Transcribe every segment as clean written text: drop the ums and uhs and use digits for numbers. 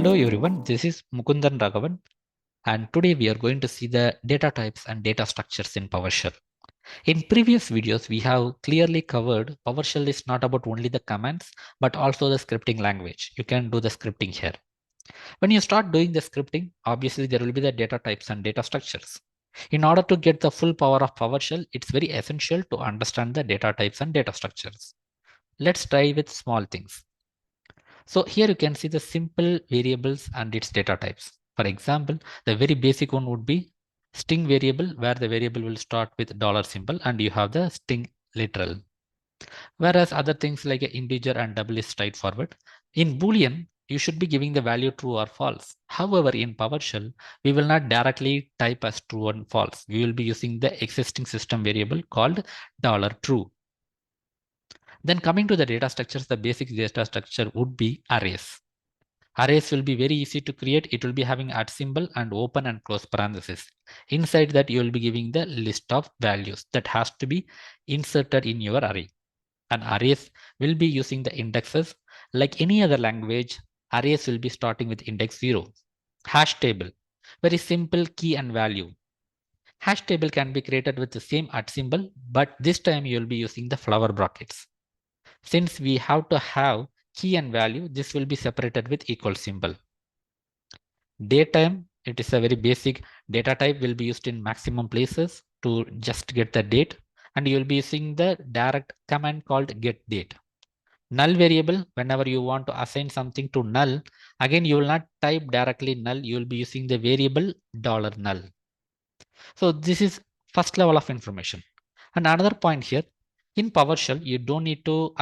Hello everyone, this is Mukundan Raghavan, and today we are going to see the data types and data structures in PowerShell. In previous videos, we have clearly covered PowerShell is not about only the commands, but also the scripting language. You can do the scripting here. When you start doing the scripting, obviously there will be the data types and data structures. In order to get the full power of PowerShell, it's very essential to understand the data types and data structures. Let's try with small things. So here you can see the simple variables and its data types. For example, the very basic one would be string variable, where the variable will start with dollar symbol and you have the string literal. Whereas other things like an integer and double is straightforward. In Boolean, you should be giving the value true or false. However, in PowerShell, we will not directly type as true and false. We will be using the existing system variable called $true. Then coming to the data structures, the basic data structure would be arrays. Arrays will be very easy to create. It will be having @ symbol and open and close parenthesis. Inside that, you will be giving the list of values that has to be inserted in your array. And arrays will be using the indexes. Like any other language, arrays will be starting with index 0. Hash table, very simple key and value. Hash table can be created with the same @ symbol, but this time you will be using the flower brackets. Since we have to have key and value, this will be separated with equal symbol. Datetime, it is a very basic data type, will be used in maximum places to just get the date, and you will be using the direct command called getDate. Null variable, whenever you want to assign something to null, again you will not type directly null, you will be using the variable $null. So this is first level of information. And another point here, in PowerShell, you don't need to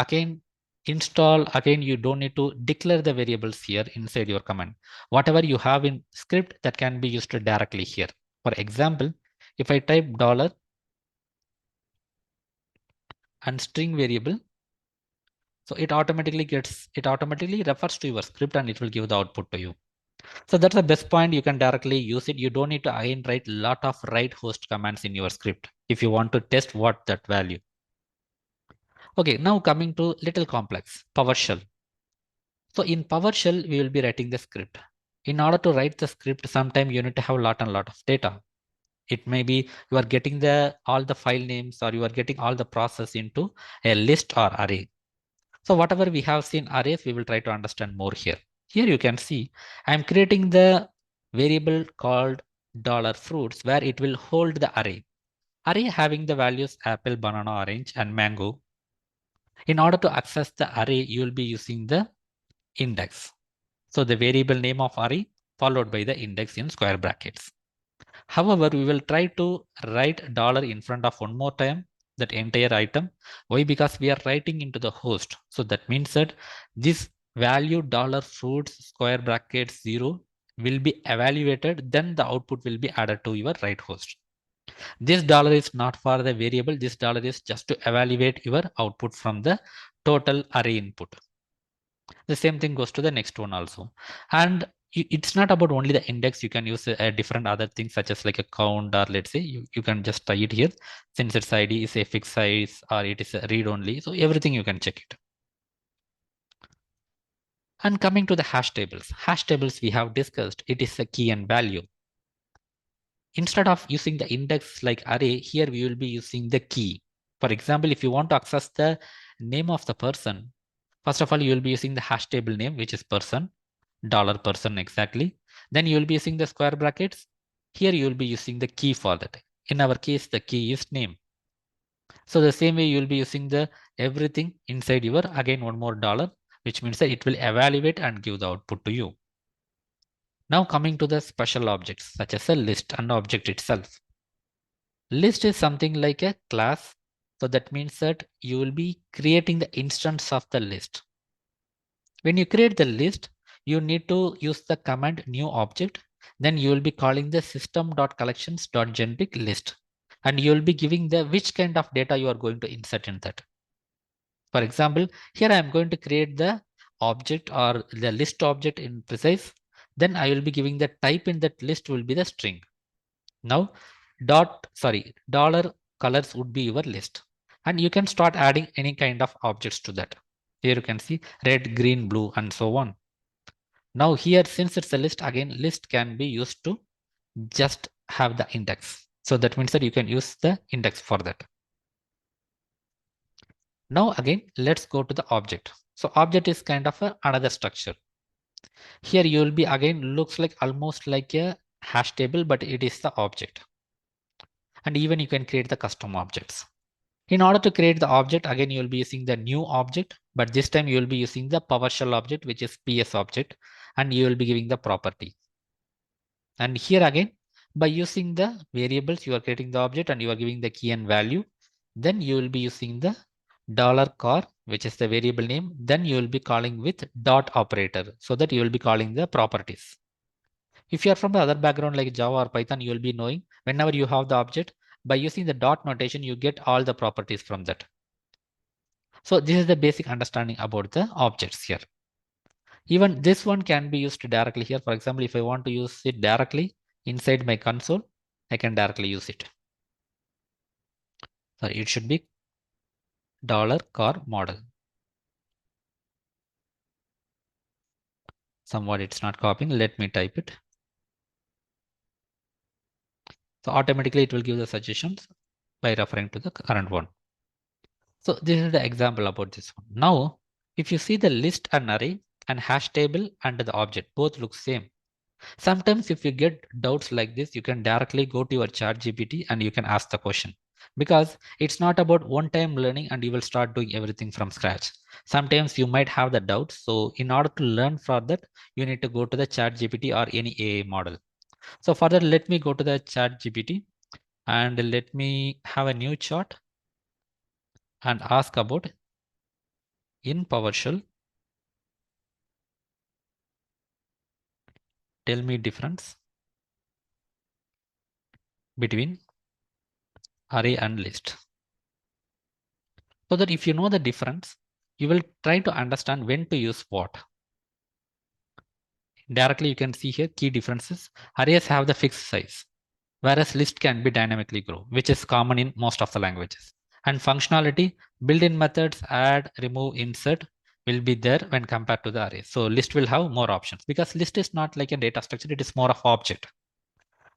you don't need to declare the variables here inside your command. Whatever you have in script, that can be used directly here. For example, if I type $ and string variable, so it automatically refers to your script and it will give the output to you. So that's the best point. You can directly use it. You don't need to again write lot of write host commands in your script if you want to test what that value. Okay, now coming to little complex, PowerShell. So in PowerShell, we will be writing the script. In order to write the script, sometimes you need to have a lot of data. It may be you are getting all the file names, or you are getting all the process into a list or array. So whatever we have seen arrays, we will try to understand more here. Here you can see I am creating the variable called $fruits, where it will hold the array. Array having the values apple, banana, orange, and mango. In order to access the array, you will be using the index. So the variable name of array followed by the index in square brackets. However, we will try to write $ in front of one more time, that entire item. Why? Because we are writing into the host. So that means that this value $fruits square brackets 0 will be evaluated. Then the output will be added to your write host. This $ is not for the variable. This $ is just to evaluate your output from the total array input. The same thing goes to the next one also. And it's not about only the index. You can use different other things such as like a count, or let's say you can just try it here, since its ID is a fixed size or it is a read only. So everything you can check it. And coming to the hash tables we have discussed, it is a key and value. Instead of using the index like array, here we will be using the key. For example, if you want to access the name of the person, first of all, you will be using the hash table name, which is person, $person exactly. Then you will be using the square brackets. Here you will be using the key for that. In our case, the key is name. So the same way you will be using the everything inside your, again, one more $, which means that it will evaluate and give the output to you. Now coming to the special objects, such as a list and object itself. List is something like a class. So that means that you will be creating the instance of the list. When you create the list, you need to use the command new object. Then you will be calling the system.collections.generic list. And you will be giving the which kind of data you are going to insert in that. For example, here I am going to create the object or the list object in precise. Then I will be giving the type in that list will be the string. Now $colors would be your list. And you can start adding any kind of objects to that. Here you can see red, green, blue, and so on. Now here, since it's a list, again, list can be used to just have the index. So that means that you can use the index for that. Now again, let's go to the object. So object is kind of another structure. Here you will be again looks like almost like a hash table, but it is the object. And even you can create the custom objects. In order to create the object, again, you will be using the new object, but this time you will be using the PowerShell object, which is PS object, and you will be giving the property. And here again, by using the variables, you are creating the object and you are giving the key and value. Then you will be using the $car, which is the variable name. Then you will be calling with dot operator so that you will be calling the properties. If you are from the other background like Java or Python, you will be knowing whenever you have the object, by using the dot notation, you get all the properties from that. So this is the basic understanding about the objects here. Even this one can be used directly here. For example, if I want to use it directly inside my console, I can directly use it. So it should be $car model. Somewhat it's not copying. Let me type it. So automatically it will give the suggestions by referring to the current one. So this is the example about this one. Now, if you see the list and array and hash table and the object, both look same. Sometimes if you get doubts like this, you can directly go to your chat GPT and you can ask the question, because it's not about one-time learning and you will start doing everything from scratch. Sometimes you might have the doubts. So in order to learn for that, you need to go to the chat GPT or any AI model. So for that, let me go to the chat GPT and let me have a new chart and ask about in PowerShell, tell me difference between array and list. So that if you know the difference, you will try to understand when to use what. Directly, you can see here key differences. Arrays have the fixed size, whereas list can be dynamically grow, which is common in most of the languages. And functionality, built-in methods, add, remove, insert will be there when compared to the array. So list will have more options because list is not like a data structure, it is more of object.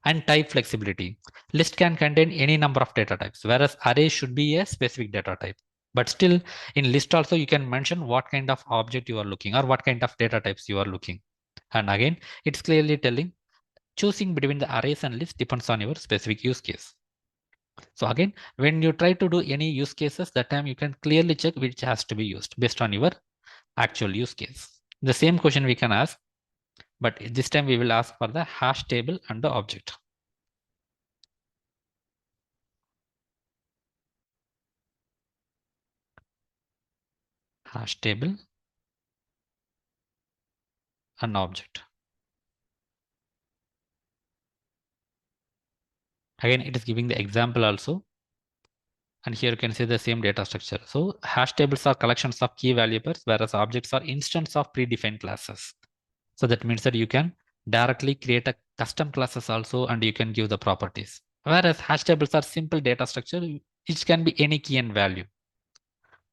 And type flexibility. List can contain any number of data types, whereas array should be a specific data type. But still, in list also, you can mention what kind of object you are looking or what kind of data types you are looking. And again, it's clearly telling choosing between the arrays and lists depends on your specific use case. So again, when you try to do any use cases, that time you can clearly check which has to be used based on your actual use case. The same question we can ask, but this time we will ask for the hash table and the object. Hash table and object. Again, it is giving the example also. And here you can see the same data structure. So hash tables are collections of key value pairs, whereas objects are instance of predefined classes. So that means that you can directly create a custom classes also, and you can give the properties. Whereas hash tables are simple data structure, which can be any key and value.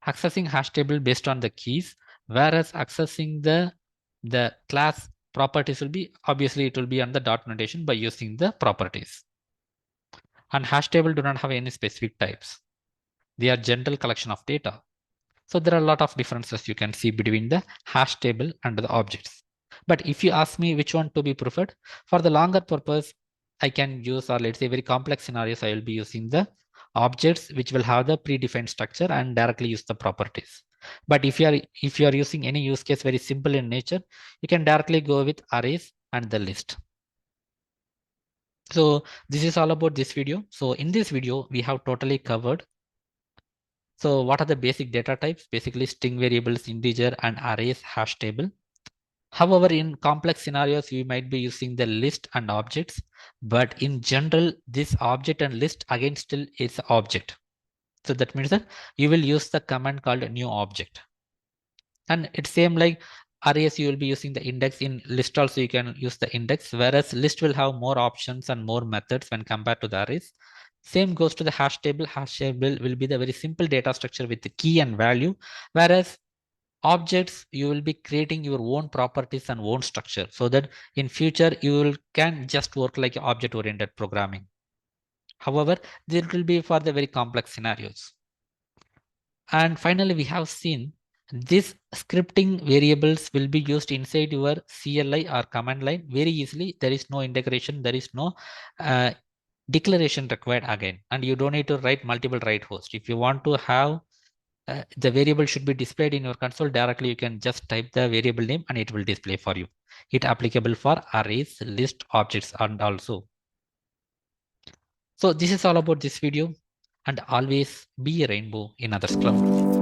Accessing hash table based on the keys, whereas accessing the class properties will be, obviously it will be on the dot notation by using the properties. And hash table do not have any specific types. They are general collection of data. So there are a lot of differences you can see between the hash table and the objects. But if you ask me which one to be preferred, for the longer purpose, I can use, or let's say very complex scenarios, I will be using the objects which will have the predefined structure and directly use the properties. But if you are using any use case very simple in nature, you can directly go with arrays and the list. So this is all about this video. So in this video, we have totally covered. So what are the basic data types? Basically string variables, integer and arrays, hash table. However, in complex scenarios, we might be using the list and objects, but in general, this object and list again still is object. So that means that you will use the command called new object. And it's same like arrays, you will be using the index. In list also you can use the index, whereas list will have more options and more methods when compared to the arrays. Same goes to the hash table. Hash table will be the very simple data structure with the key and value, whereas Objects, you will be creating your own properties and own structure, so that in future you can just work like object oriented programming. However, there will be for the very complex scenarios. And finally, we have seen these scripting variables will be used inside your CLI or command line very easily. There is no integration, there is no declaration required again, and you don't need to write multiple write hosts. If you want to have the variable should be displayed in your console directly, you can just type the variable name and it will display for you. It applicable for arrays, list, objects, and also. So this is all about this video, and always be a rainbow in other Scrum.